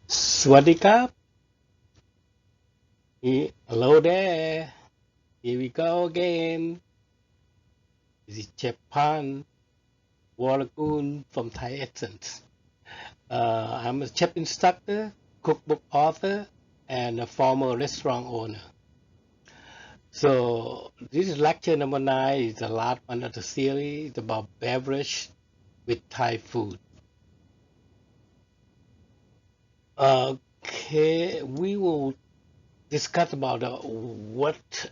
Swadikap. Hello there. Here we go again. This is Chef Pan Waragun from Thai Essence. I'm a chef instructor, cookbook author, and a former restaurant owner. So this is lecture number 9. It's the last one of the series. It's about beverage with Thai food. Okay, we will discuss about what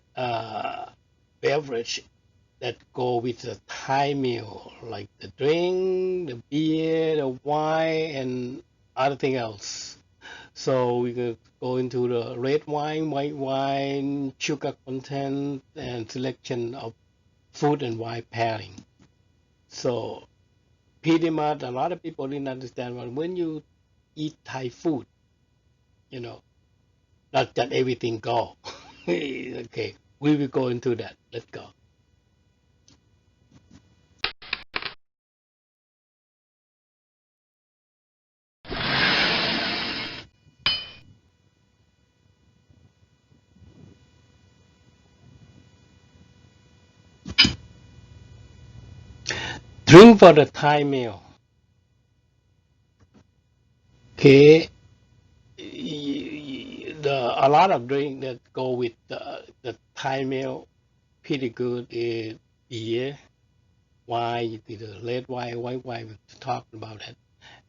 beverage that go with the Thai meal, like the drink, the beer, the wine, and other thing else. So we could go into the red wine, white wine, sugar content, and selection of food and wine pairing. So pretty much a lot of people didn't understand, but when you eat Thai food, you know, not that everything go. Okay, we will go into that. Let's go. Drink for the Thai meal. Okay, a lot of drink that go with the Thai meal pretty good is beer, wine, either red wine, white wine. We talked about that,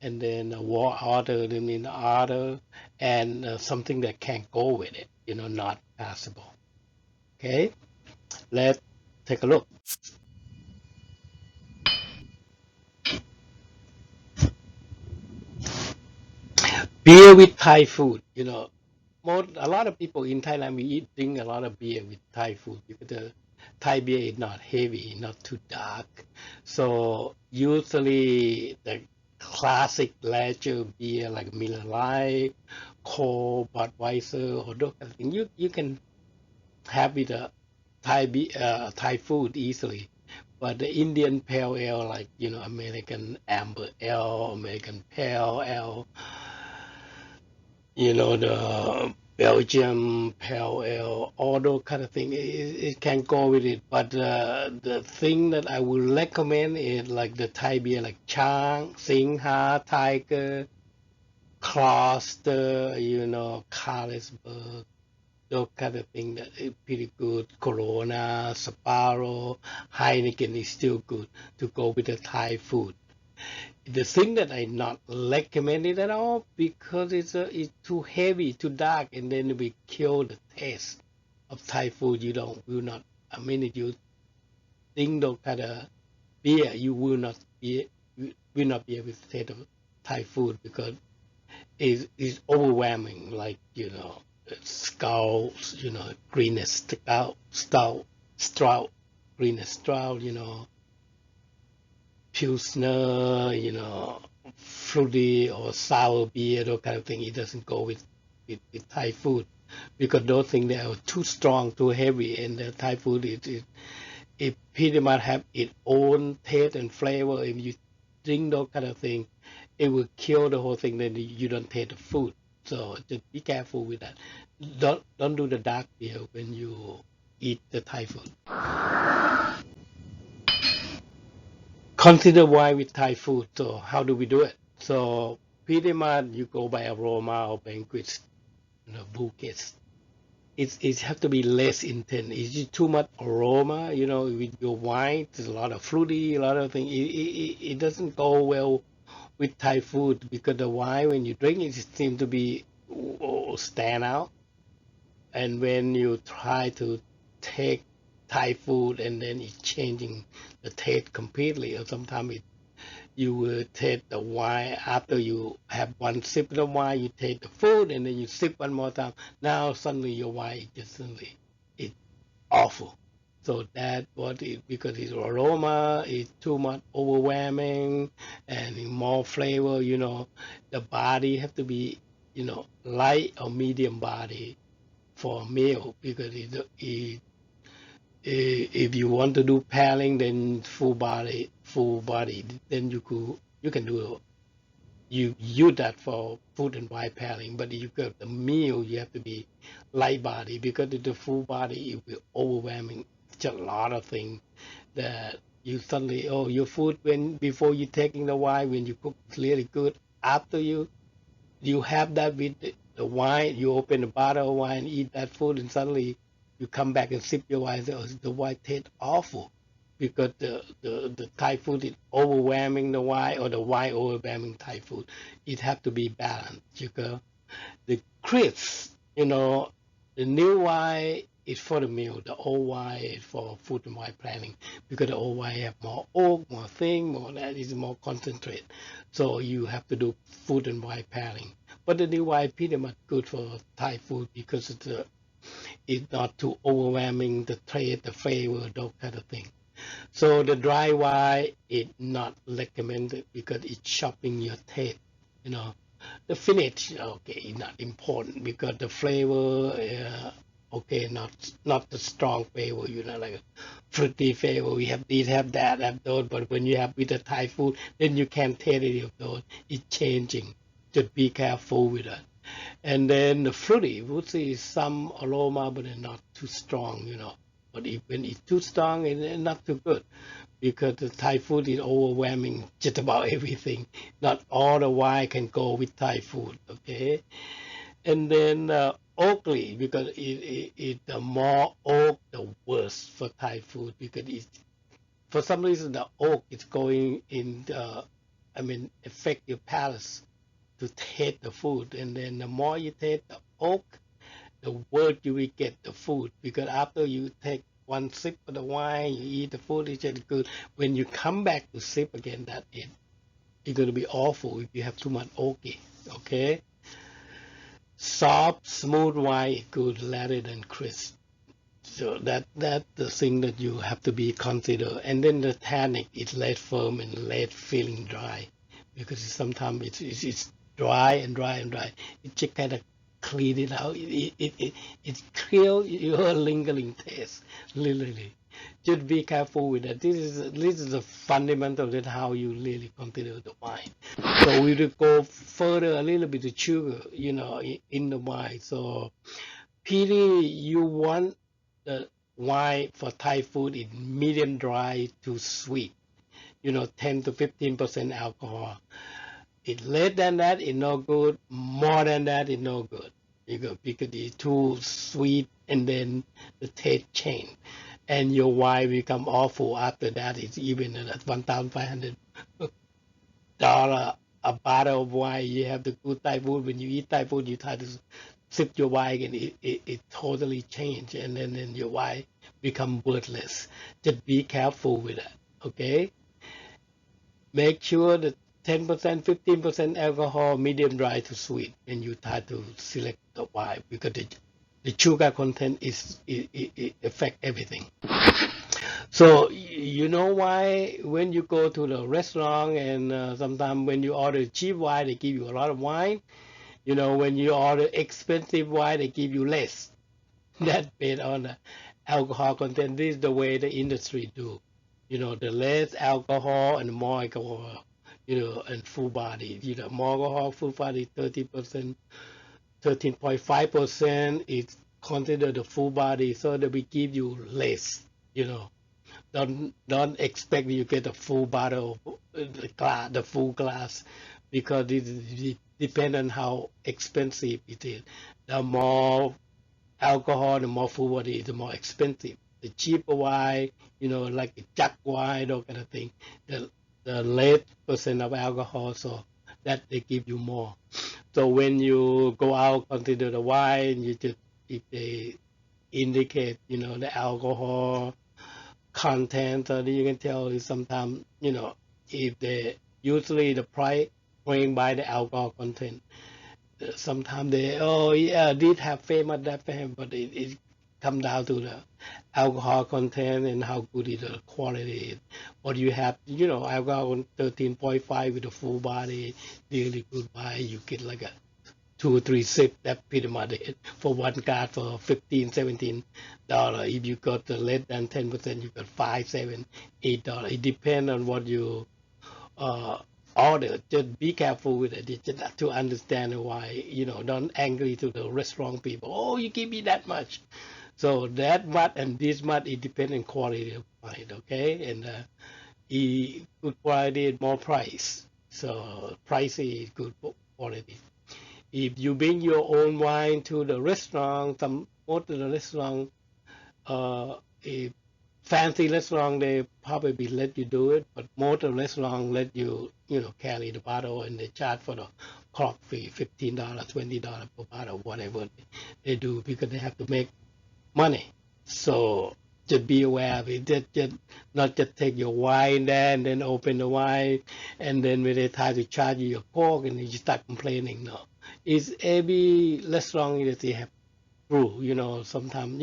and then water. I mean water, and something that can go with it. Not passable. Okay, let's take a look. Beer with Thai food. A lot of people in Thailand we drink a lot of beer with Thai food because the Thai beer is not heavy, not too dark. So usually the classic lager beer like Miller Lite, Cole, Budweiser, or those kind of things, you can have with a Thai food easily. But the Indian Pale Ale, like American Amber Ale, American Pale Ale, the Belgium Pale Ale, all those kind of thing. It can go with it, but the thing that I would recommend is like the Thai beer, like Chang, Singha, Tiger, Kloster, Carlsberg, those kind of thing that is pretty good. Corona, Sapporo, Heineken is still good to go with the Thai food. The thing that I not recommend it at all because it's too heavy, too dark, and then we kill the taste of Thai food. You don't will not. I mean, if you think those kind of beer, you will not be able to taste of Thai food because it's overwhelming. Like scalds, greenish stout, greenish stout, Pilsner, fruity or sour beer, those kind of thing. It doesn't go with Thai food because those things they are too strong, too heavy, and the Thai food it pretty much have its own taste and flavor. If you drink those kind of thing, it will kill the whole thing. Then you don't taste the food. So just be careful with that. Don't do the dark beer when you eat the Thai food. Consider wine with Thai food. So how do we do it? So pretty much you go by aroma or banquets, bouquets. It have to be less intense. Is it too much aroma? With your wine, there's a lot of fruity, a lot of things. It doesn't go well with Thai food because the wine when you drink it seems to be stand out. And when you try to take Thai food and then it's changing the taste completely, or sometimes you will take the wine after you have one sip of the wine, you take the food and then you sip one more time. Now suddenly your wine is just suddenly it's awful. So that what it because its aroma is too much overwhelming and more flavor, the body have to be, light or medium body for a meal because if you want to do pairing then full body then you can do you use that for food and wine pairing. But if you got the meal, you have to be light body, because the full body it will overwhelming. It's a lot of things that you suddenly, oh, your food when before you taking the wine, when you cook it's really good. After you have that with the wine, you open a bottle of wine, eat that food, and suddenly you come back and sip your wine and say, oh, the wine tastes awful, because the Thai food is overwhelming the wine, or the wine overwhelming Thai food. It have to be balanced. You go. The crisp, the new wine is for the meal. The old wine is for food and wine planning, because the old wine have more oak, more thing, more that is more concentrate. So you have to do food and wine pairing. But the new wine pretty much good for Thai food, because it's not too overwhelming the taste, the flavor, those kind of thing. So the dry wine is not recommended, because it's chopping your taste. You know, the finish, okay, not important, because the flavor, okay, not the strong flavor, like a fruity flavor. We have these, have that, have those, but when you have with the Thai food, then you can't taste any of those. It's changing. Just be careful with that. And then the fruity, would see some aroma, but they're not too strong. But when it's too strong, it's not too good, because the Thai food is overwhelming just about everything. Not all the wine can go with Thai food, okay? And then oaky, because the more oak, the worse for Thai food, because for some reason the oak is going in affect your palate to taste the food. And then the more you taste the oak, the worse you will get the food, because after you take one sip of the wine, you eat the food, it's just good. When you come back to sip again, it's going to be awful if you have too much oaky. Okay, soft, smooth wine is good rather than crisp. So that's the thing that you have to be consider. And then the tannic is less firm and less feeling dry, because sometimes it's dry and dry and dry. It just kind of clean it out. It clear your lingering taste, literally. Just be careful with that. This is the fundamental that how you really consider the wine. So we will go further a little bit of sugar, in the wine. So PD, you want the wine for Thai food is medium dry to sweet, 10 to 15% alcohol. It's less than that, it's no good. More than that, it's no good. Because it's too sweet, and then the taste change. And your wine become awful after that. It's even at $1,500 a bottle of wine. You have the good Thai food. When you eat Thai food, you try to sip your wine, and it totally change, and then your wine become worthless. Just be careful with that, okay? Make sure that 10%, 15% alcohol, medium dry to sweet, and you try to select the wine, because the sugar content it affect everything. So you know why when you go to the restaurant, and sometimes when you order cheap wine, they give you a lot of wine. When you order expensive wine, they give you less. That's based on the alcohol content. This is the way the industry do. The less alcohol and the more alcohol, and full body. More alcohol, full body, 30%, 13.5% is considered the full body, so that we give you less. Don't expect you get a full bottle, the full glass, because it depends on how expensive it is. The more alcohol, the more full body, the more expensive. The cheaper wine, like a jack wine, those kind of thing, the less percent of alcohol, so that they give you more. So when you go out, consider the wine, you just, if they indicate, the alcohol content, so you can tell is sometimes, if they usually the price going by the alcohol content. Sometimes they, oh yeah, did have famous that famous, but it come down to the alcohol content and how good is the quality is. But you have, alcohol 13.5 with a full body, really good wine. You get like a 2 or 3 sip, that pretty much it. For one card for $15, $17. If you got the less than 10%, you got $5, $7, $8. It depends on what you order. Just be careful with it. Just to understand why, don't angry to the restaurant people. Oh, you give me that much. So that much and this much, it depends on quality of wine, okay? And good quality, more price. So pricey is good quality. If you bring your own wine to the restaurant, most of the restaurant, if fancy restaurant, they probably let you do it, but most of the restaurant let you, carry the bottle and they charge for the cork fee, $15, $20 per bottle, whatever they do, because they have to make money. So just be aware of it. Just not just take your wine there and then open the wine, and then when they try to charge you your cork and you start complaining. No, it's every restaurant that they have rule. Sometimes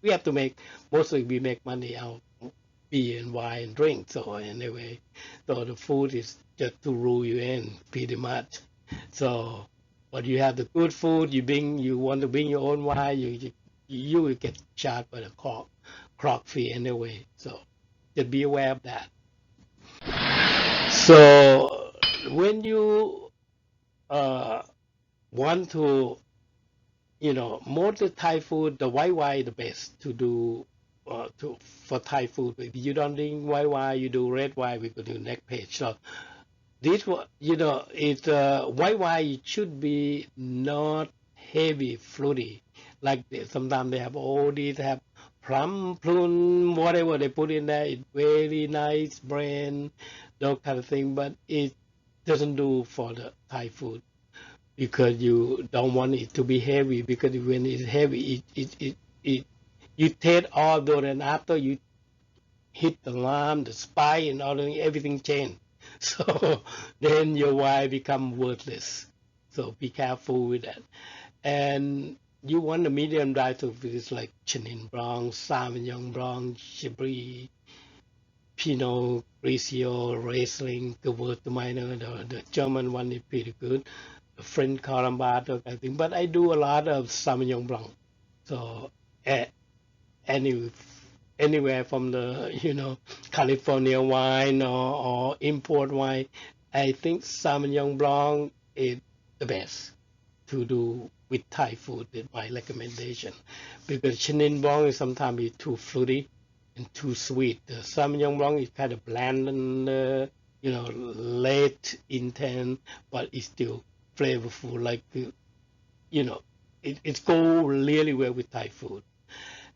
we have to make, mostly we make money out of beer and wine and drink. So anyway, so the food is just to rule you in pretty much. So, but you have the good food. You want to bring your own wine. You will get charged by the crock fee anyway. So just be aware of that. So when you uh, want to, most of Thai food, the white wine is the best to do for Thai food. If you don't drink white wine, you do red wine. We go to the next page. So this one, it's white wine. It should be not heavy, fruity. Like sometimes they have all these have plum, prune, whatever they put in there. It's very nice brand, those kind of thing. But it doesn't do for the Thai food because you don't want it to be heavy. Because when it's heavy, it you taste all those, and after you hit the lime, the spice, and all everything change. So then your wine become worthless. So be careful with that. And you want a medium dry to it's like Chenin Blanc, Sauvignon Blanc, Chablis, Pinot Grigio, Riesling, Gewürztraminer. The German one is pretty good. The French Carabat, I think. But I do a lot of Sauvignon Blanc. So any anywhere from the California wine or import wine, I think Sauvignon Blanc is the best to do with Thai food. Is my recommendation because Chenin Blanc is sometimes be too fruity and too sweet. The Sauvignon Blanc is kind of bland and late intense, but it's still flavorful. Like it go really well with Thai food.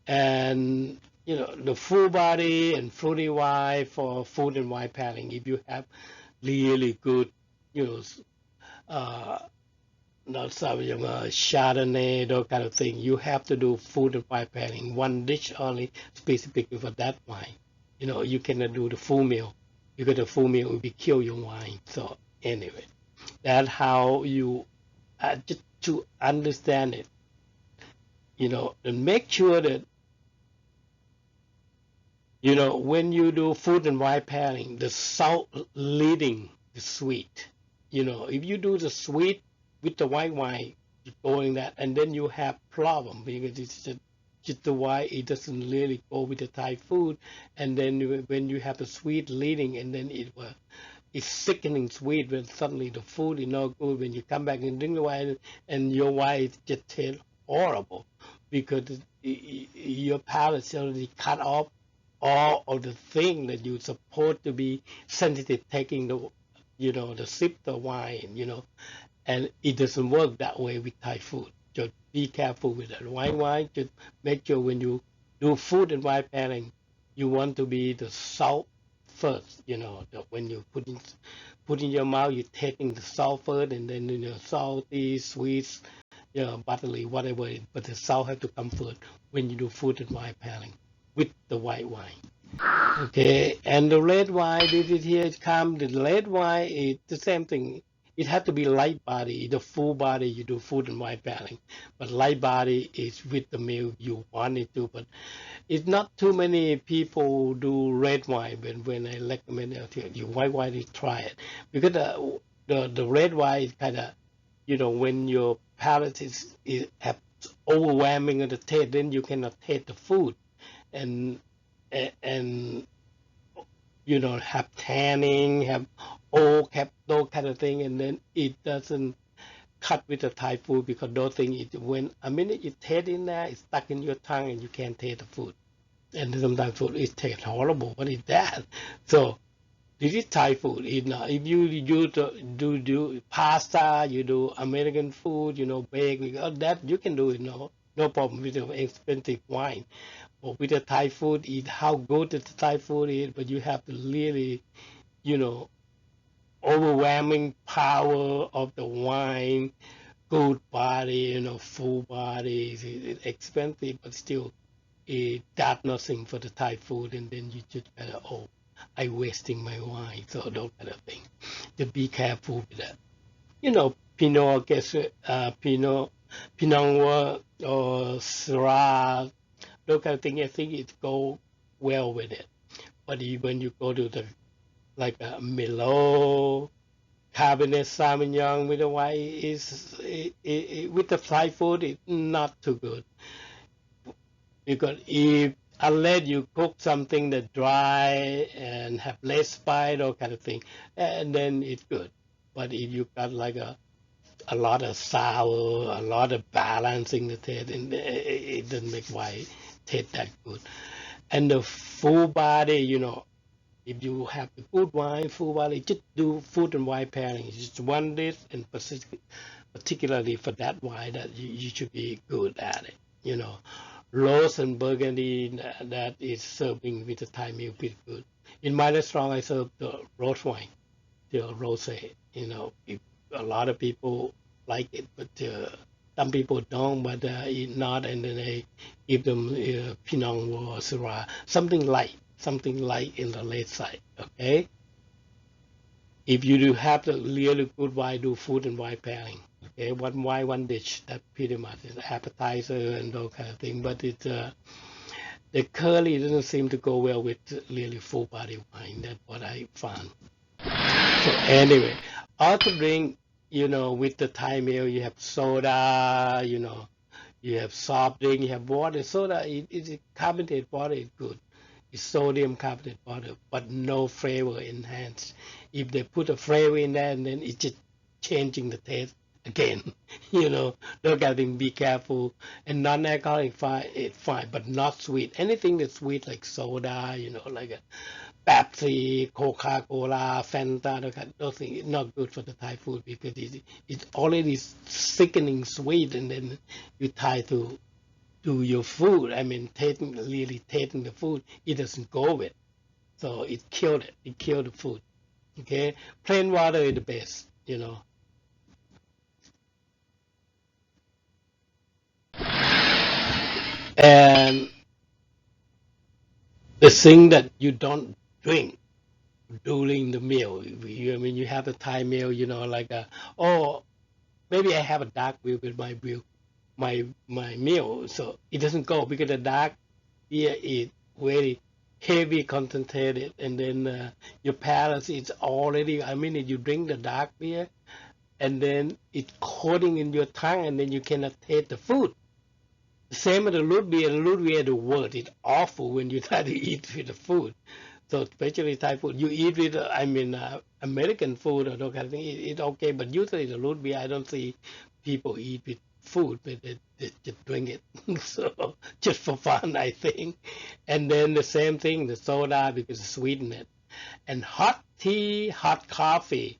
And the full body and fruity wine for food and wine pairing. If you have really good, you know, uh, not Sauvignon, Chardonnay, those kind of thing, you have to do food and wine pairing. One dish only specifically for that wine. You cannot do the full meal because the full meal will be kill your wine. So anyway, that's how you just to understand it. And make sure that when you do food and wine pairing, the salt leading the sweet. If you do the sweet with the white wine, you're going that, and then you have problem because just the wine, it doesn't really go with the Thai food. And then when you have the sweet leading, and then it's sickening sweet when suddenly the food is not good. When you come back and drink the wine, and your wine just tastes horrible because your palate is already cut off all of the thing that you're supposed to be sensitive taking the sip the wine, and it doesn't work that way with Thai food. Just be careful with that. Wine, just make sure when you do food and wine pairing, you want to be the salt first, when you put in your mouth, you're taking the salt first, and then salty, sweet, buttery, whatever, but the salt have to come first when you do food and wine pairing with the white wine. Okay, and the red wine, this is here it come. The red wine is the same thing. It has to be light body. The full body you do food and wine pairing, but light body is with the meal you want it to. But it's not too many people do red wine. When I recommend it to you, white wine, you try it because the red wine is kind of when your palate is have overwhelming of the taste, then you cannot taste the food and and have tanning, have oak, have those kind of thing, and then it doesn't cut with the Thai food because those things, when a minute you taste in there, it's stuck in your tongue and you can't taste the food. And sometimes food it tastes horrible. What is that? So this is Thai food. If you do pasta, you do American food, bake, all that you can do it. No problem with the expensive wine. But with the Thai food, how good the Thai food is, but you have to really, you know, overwhelming power of the wine, good body, full body. It's expensive, but still, it does nothing for the Thai food. And then you just kind of, oh, I wasting my wine. So those kind of thing. To be careful with that. Pinot, I guess, Pinot Noir or Syrah, those kind of thing. I think it go well with it. But when you go to the like a Merlot, Cabernet Sauvignon with the white with the Thai food, it's not too good because if unless you cook something that dry and have less spice or kind of thing, and then it's good. But if you got like a lot of sour, a lot of balancing the taste, and it doesn't make wine taste that good. And the full body, if you have a good wine, full body, just do food and wine pairing. Just one dish, and particularly for that wine, that you should be good at it. Rose and Burgundy that is serving with the Thai meal pretty good. In my restaurant, I serve the rose wine, the rosé. If a lot of people like it, but some people don't. But if not, and then I give them Pinot Noir or Syrah, something light in the late side. Okay. If you do have the really good wine, do food and wine pairing. Okay, one wine, one dish. That pretty much is appetizer and those kind of thing. But the curly doesn't seem to go well with really full body wine. That's what I found. So anyway, all to drink, with the Thai meal, you have soda, you have soft drink, you have water. Soda, it's carbonated water is good. It's sodium carbonated water, but no flavor enhanced. If they put a flavor in there, and then it's just changing the taste again. Look at them, be careful. And non-alcoholic fine, it's fine, but not sweet. Anything that's sweet like soda, like a Pepsi, Coca-Cola, Fanta, those things, not good for the Thai food because it's already sickening sweet, and then you try to do your food. I mean, really tasting the food, it doesn't go with. So it killed it. It killed the food. Okay, plain water is the best. And the thing that you don't drink during the meal. You have a Thai meal, like oh, maybe I have a dark beer with my meal, so it doesn't go because the dark beer is very heavy concentrated, and then your palate is already. I mean, if you drink the dark beer, and then it's coating in your tongue, and then you cannot taste the food. Same with the root beer. The root beer, the word is awful when you try to eat with the food. So especially Thai food, you eat with, American food or that kind of thing, it's okay. But usually the root beer, I don't see people eat with food, but they just drink it. So just for fun, I think. And then the same thing, the soda, because it's sweetened. And hot tea, hot coffee,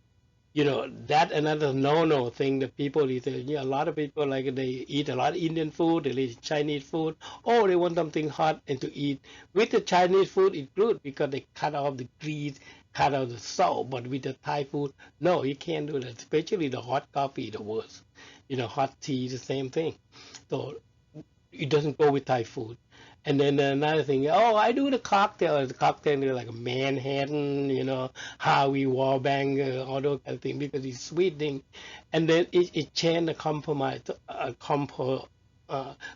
that another no thing that people eat. A lot of people like they eat a lot of Indian food, they eat Chinese food. Oh, they want something hot and to eat. With the Chinese food, it's good because they cut off the grease, cut off the salt. But with the Thai food, no, you can't do that. Especially the hot coffee, the worst. Hot tea, the same thing. So it doesn't go with Thai food. And then another thing, oh, I do the cocktail. The cocktail is like a Manhattan, Howie Warbanger, all those kind of thing because it's sweetening. And then it change the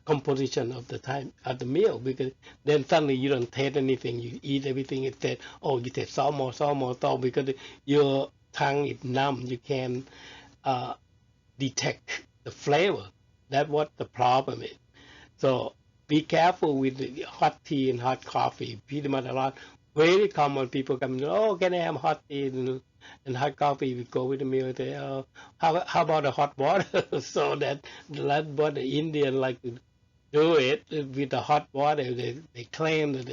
composition of the time of the meal because then suddenly you don't taste anything. You eat everything. It said, oh, you taste salt more, salt because your tongue is numb. You can uh, detect the flavor. That's what the problem is. So be careful with the hot tea and hot coffee. Pretty much a lot very common. People come, oh, can I have hot tea and hot coffee? We go with the meal. They, how about a hot water? So that's what the Indian like to do it with the hot water. They claim that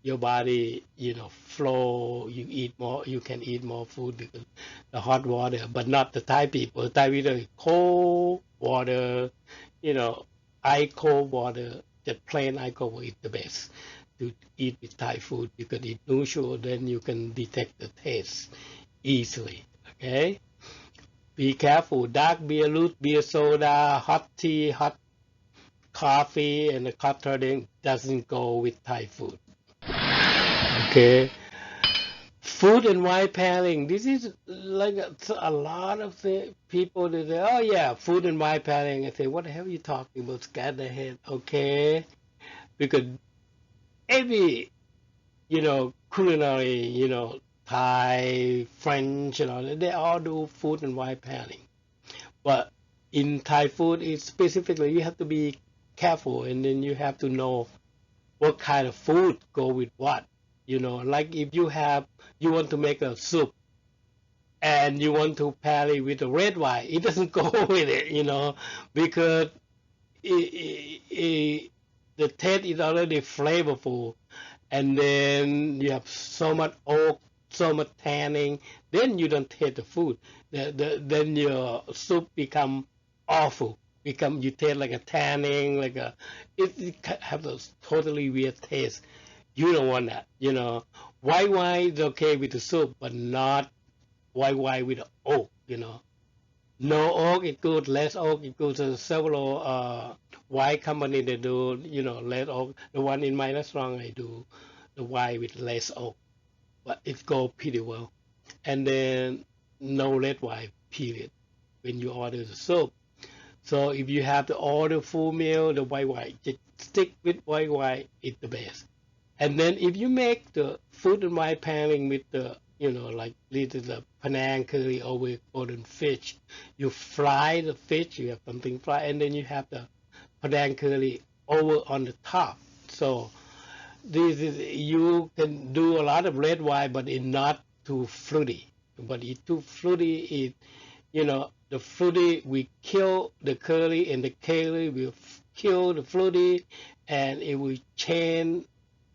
your body flow. You eat more. You can eat more food because the hot water, but not the Thai people. Thai people cold water, you know, ice cold water. Just plain ice cold water is the best to eat with Thai food because it's neutral. Then you can detect the taste easily. Okay, be careful. Dark beer, root beer, soda, hot tea, hot coffee, and the coffee drink doesn't go with Thai food. Okay, food and wine pairing. This is like a lot of the people they say, oh yeah, food and wine pairing. I say, what the hell are you talking about? Scatter the head. Okay, because every culinary, Thai, French, they all do food and wine pairing. But in Thai food, it's specifically you have to be careful, and then you have to know what kind of food go with what. Like if you want to make a soup and you want to pair it with a red wine, it doesn't go with it, because the taste is already flavorful, and then you have so much oak, so much tanning, then you don't taste the food. Then your soup become awful. You taste like a tanning, it have a totally weird taste. You don't want that. White wine is okay with the soup, but not white wine with oak. No oak is good, less oak is good. So several wine company they do, less oak. The one in my restaurant I do the wine with less oak, but it go pretty well. And then no red wine, period, when you order the soup. So if you have to order full meal, the white wine, just stick with white wine, it's the best. And then if you make the food and wine pairing with the, like little the Penang curry over golden fish, you fry the fish, you have something fried, and then you have the Penang curry over on the top. So this is you can do a lot of red wine, but it's not too fruity. But it's too fruity, the fruity will kill the curry, and the curry will kill the fruity, and it will change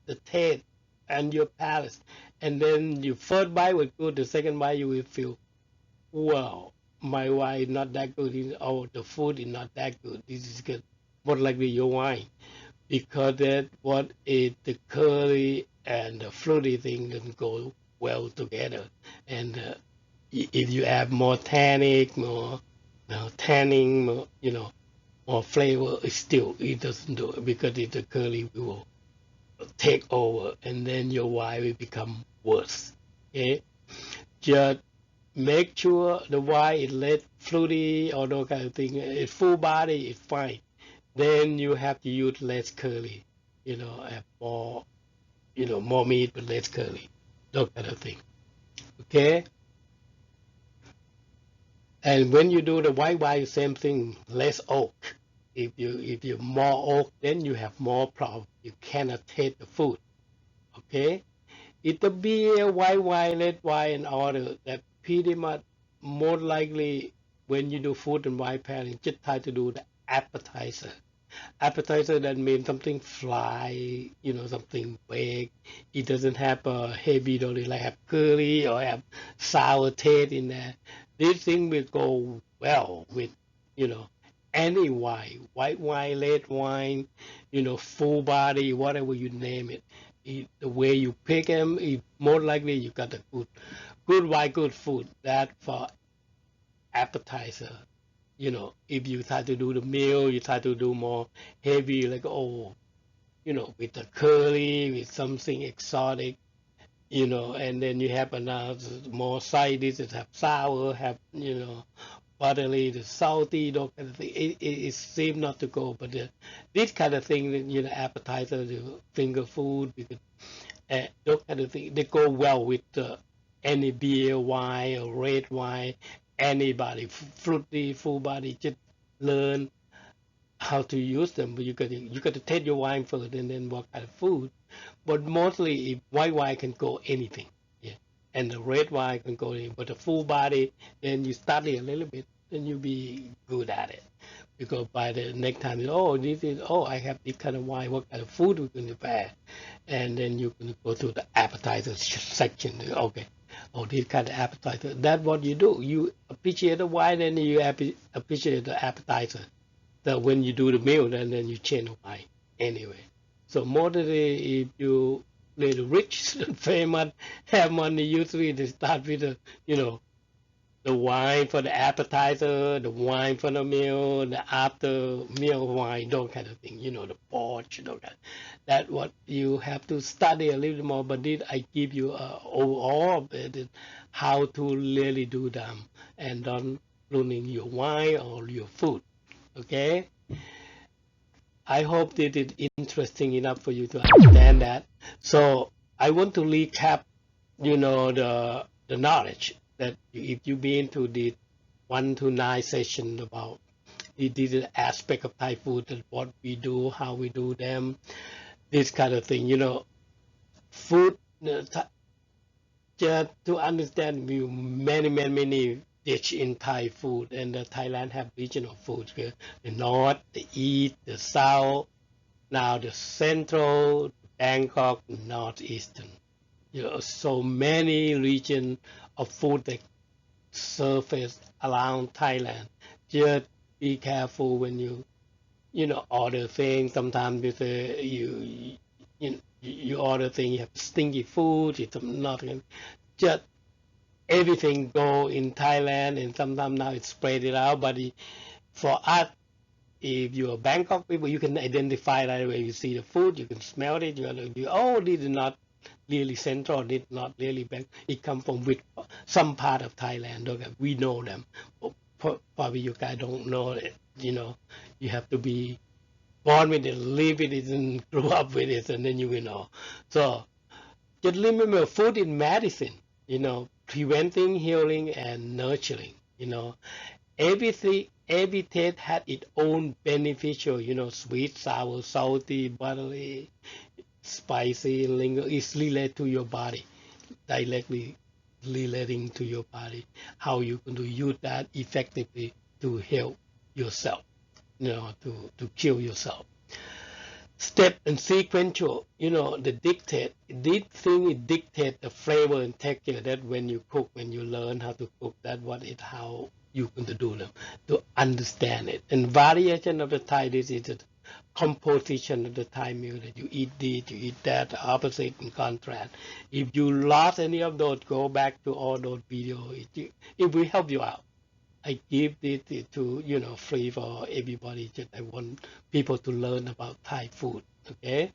the taste and your palate. And then your first bite was good, the second bite you will feel, wow, my wine is not that good. Oh, the food is not that good. This is good. More likely your wine. Because that what is the curry and the fruity thing can go well together. And if you add more tannic, more tanning, more flavor, it doesn't do it because the curry will take over, and then your wine will become worse. Okay, just make sure the wine is less fruity or those kind of thing. It's full body, it's fine. Then you have to use less curry. Have more, more meat but less curry. Those kind of thing. Okay, and when you do the white wine, same thing, less oak. If you more oak, then you have more problem. You cannot taste the food. Okay, it's the beer, white wine, red wine, and all that pretty much more likely when you do food and wine pairing, just try to do the appetizer. Appetizer that means something fly, something big. It doesn't have a heavy, don't like have curry or have sour taste in there. This thing will go well with, you know, any wine, white wine, red wine, full body, whatever you name it. The way you pick them, more likely you got a good wine, good food. That for appetizer. If you try to do the meal, you try to do more heavy, like, with the curry, with something exotic, and then you have another more side dishes, have sour, have, buttery, the salty, those kind of thing. It seems not to go, but this kind of thing, appetizer, the finger food, because, those kind of things, they go well with any beer, wine, or red wine, anybody, fruity, full body, just learn how to use them, but you got to taste your wine first and then what kind of food. But mostly, if white wine can go anything, yeah, and the red wine can go anything. But the full body, then you study a little bit, then you be good at it. Because by the next time, I have this kind of wine. What kind of food we can prepare? And then you can go to the appetizer section. Okay, oh, this kind of appetizer. That's what you do. You appreciate the wine, and you appreciate the appetizer. That when you do the meal, then you change the wine anyway. So moderately, if you little rich and famous, have money, usually they start with the wine for the appetizer, the wine for the meal, the after meal wine, those kind of thing. The porch, those kind. That's what you have to study a little bit more. But did I give you overall of it, how to really do them and don't ruining your wine or your food. Okay. I hope that it's interesting enough for you to understand that. So I want to recap, the knowledge that if you've been to the 1 to 9 session about the aspect of Thai food and what we do, how we do them, this kind of thing. Food, just to understand many dish in Thai food, and Thailand have regional food here: the north, the east, the south, now the central, Bangkok, northeastern. So many region of food that surface around Thailand. Just be careful when you order things. Sometimes you say you order things, you have stinky food. It's not just everything go in Thailand, and sometimes now it's spread it out. But for us, if you're Bangkok people, you can identify right away. You see the food, you can smell it. This is not really central. This is not really Bangkok. It comes from some part of Thailand. Okay, we know them. Probably you guys don't know it. You have to be born with it, live with it, and grow up with it, and then you will know. So just remember, food is medicine. Preventing, healing, and nurturing. Everything, every taste had its own beneficial. Sweet, sour, salty, buttery, spicy, lingo is related to your body, directly relating to your body. How you can use that effectively to help yourself. To kill yourself. Step and sequential, the dictate. This thing it dictate the flavor and texture that when you cook, when you learn how to cook, that what it how you going to do them, to understand it. And variation of the Thai dish is the composition of the Thai meal, that you eat this, you eat that, opposite and contrast. If you lost any of those, go back to all those videos. It will help you out. I give this to free for everybody. Just I want people to learn about Thai food. Okay,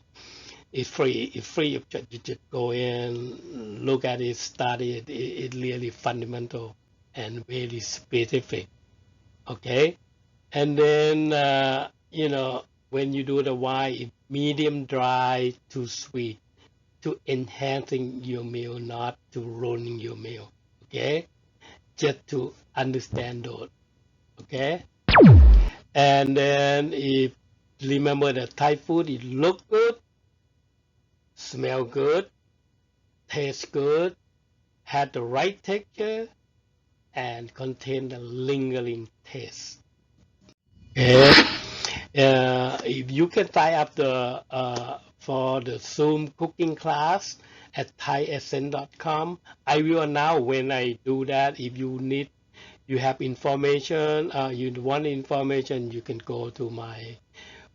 it's free. It's free of charge. You just go in, look at it, study it. It's really fundamental and very specific. Okay, and then when you do the wine, it's medium dry to sweet, to enhancing your meal, not to ruining your meal. Okay, just to understand those. Okay, and then if remember that Thai food, it look good, smell good, taste good, had the right texture, and contain the lingering taste. Okay. If you can sign up for the Zoom cooking class at thaiessence.com, I will announce when I do that. If you have information, you want information, you can go to my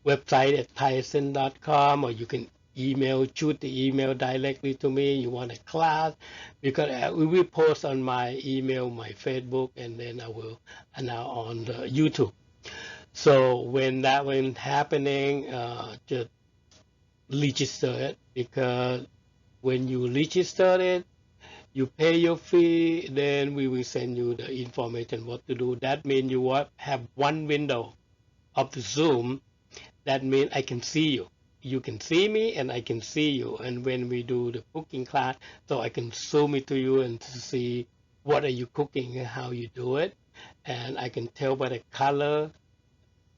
website at thaiessence.com, or you can shoot the email directly to me. You want a class, because we will post on my email, my Facebook, and then I will announce on the YouTube. So when happening, just register it, because when you register it, you pay your fee, then we will send you the information what to do. That means you have one window of the Zoom. That means I can see you. You can see me and I can see you. And when we do the cooking class, so I can zoom it to you and to see what are you cooking and how you do it. And I can tell by the color,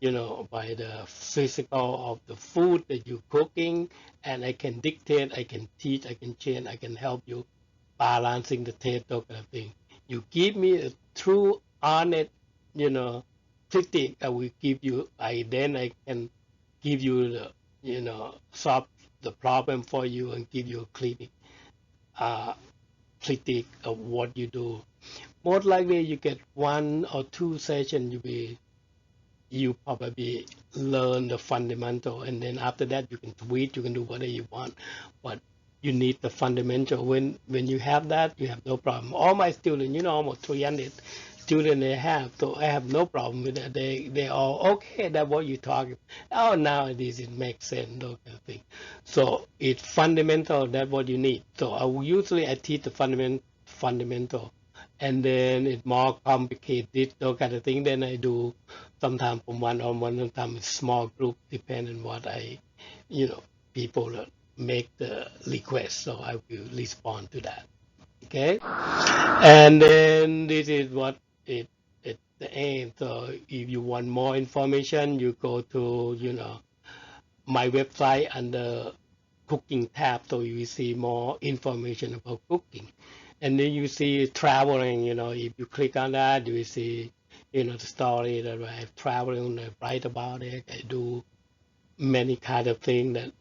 by the physical of the food that you're cooking, and I can dictate, I can teach, I can change, I can help you balancing the taste, that kind of thing. You give me a true, honest, you know, critique, I will give you, I can give you the, solve the problem for you and give you a uh, critique of what you do. Most likely you get 1 or 2 sessions, you probably learn the fundamental, and then after that you can tweak, you can do whatever you want, but you need the fundamental. When you have that, you have no problem. All my students, almost 300 students they have, so I have no problem with that. They all okay, that's what you talking. Oh, nowadays it makes sense, those kind of thing. So it's fundamental, that's what you need. So I teach the fundamental, and then it's more complicated, those kind of thing. Then I do sometimes from one-on-one, sometimes small group, depending on what people make the request. So I will respond to that. Okay, and then this is what it the aim. So if you want more information, you go to my website under cooking tab, so you see more information about cooking. And then you see traveling, if you click on that, you will see, the story that I have traveling, I write about it. I do many kind of things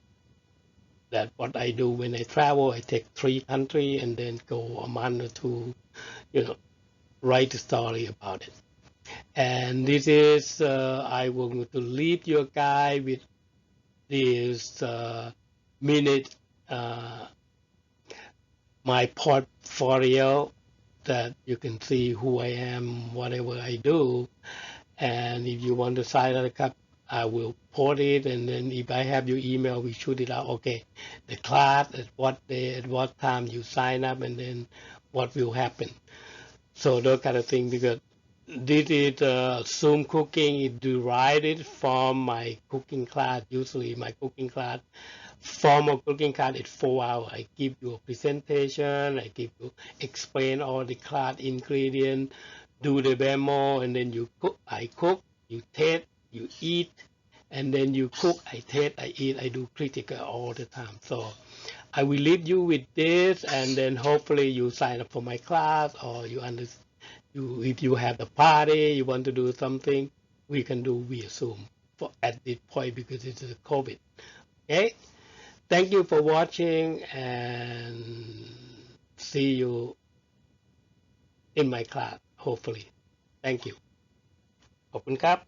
that what I do when I travel. I take 3 countries and then go a month or two, you know, write a story about it. And this is, I will to leave your guide with this minute, my portfolio, that you can see who I am, whatever I do. And if you want to sign up, I will put it. And then if I have your email, we shoot it out. Okay, the class, at what day, at what time you sign up, and then what will happen. So those kind of thing, because this is Zoom cooking. It derived from my cooking class. Usually my cooking class, formal cooking class is 4 hours. I give you a presentation. I give you explain all the class ingredients, do the demo, and then you cook. I cook. You taste. You eat, and then you cook. I taste. I eat. I do critical all the time. So I will leave you with this, and then hopefully you sign up for my class, or you understand. If you have a party, you want to do something, we can do via Zoom for at this point, because it's a COVID. Okay. Thank you for watching, and see you in my class, hopefully. Thank you. ขอบคุณครับ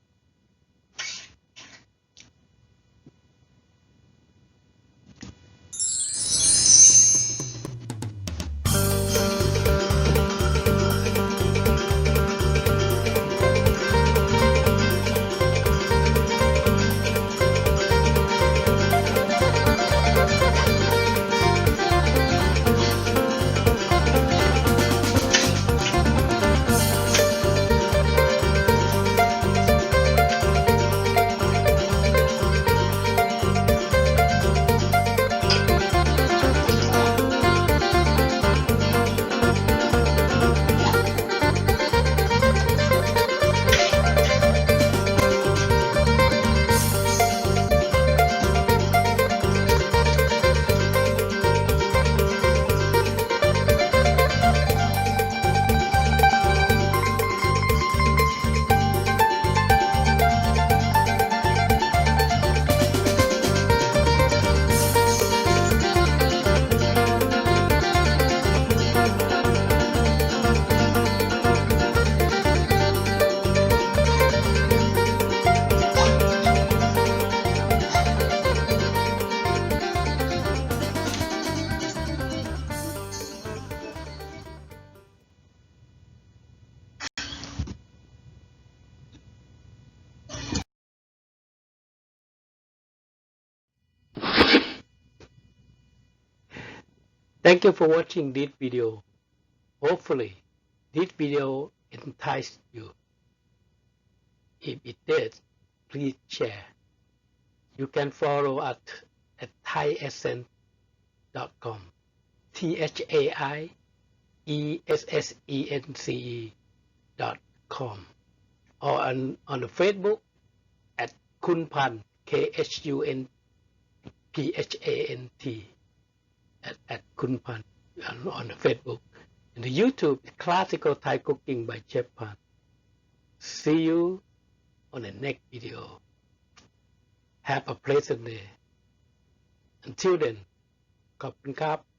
Thank you for watching this video. Hopefully, this video enticed you. If it did, please share. You can follow us at thaiessence.com, THAIESSENCE.com, or on the Facebook at Khunpant, KHUNPHANT at Khunpant on the Facebook. And the YouTube, Classical Thai Cooking by Chef Pan. See you on the next video. Have a pleasant day. Until then, ขอบคุณครับ